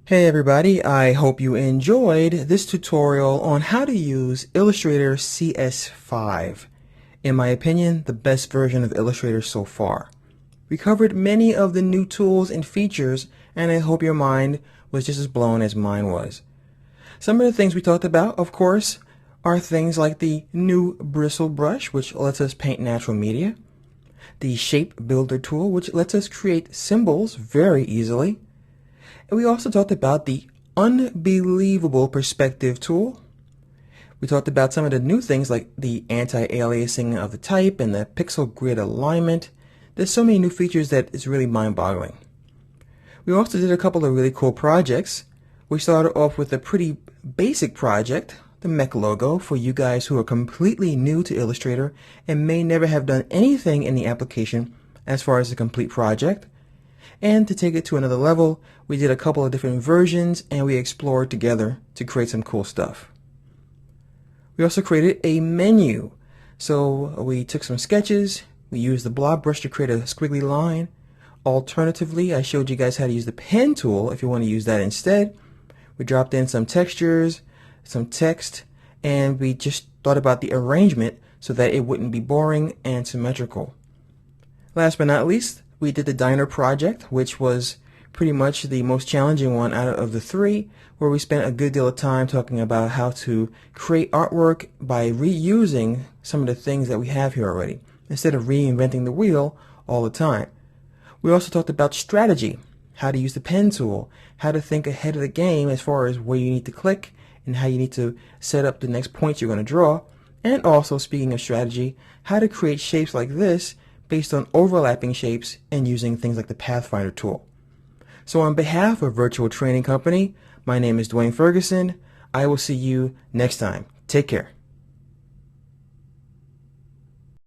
Hey everybody, I hope you enjoyed this tutorial on how to use Illustrator CS5. In my opinion, the best version of Illustrator so far. We covered many of the new tools and features, and I hope your mind was just as blown as mine was. Some of the things we talked about, of course, are things like the new bristle brush, which lets us paint natural media, the shape builder tool, which lets us create symbols very easily. And we also talked about the unbelievable perspective tool. We talked about some of the new things like the anti-aliasing of the type and the pixel grid alignment. There's so many new features that it's really mind-boggling. We also did a couple of really cool projects. We started off with a pretty basic project, the mech logo, for you guys who are completely new to Illustrator and may never have done anything in the application as far as a complete project. And to take it to another level, we did a couple of different versions and we explored together to create some cool stuff. We also created a menu. So we took some sketches, we used the blob brush to create a squiggly line. Alternatively, I showed you guys how to use the pen tool if you want to use that instead. We dropped in some textures, some text, and we just thought about the arrangement so that it wouldn't be boring and symmetrical. Last but not least, we did the diner project, which was pretty much the most challenging one out of the three, where we spent a good deal of time talking about how to create artwork by reusing some of the things that we have here already, instead of reinventing the wheel all the time. We also talked about strategy, how to use the pen tool, how to think ahead of the game as far as where you need to click and how you need to set up the next points you're going to draw, and also, speaking of strategy, how to create shapes like this based on overlapping shapes and using things like the Pathfinder tool. So on behalf of Virtual Training Company, my name is Dwayne Ferguson. I will see you next time. Take care.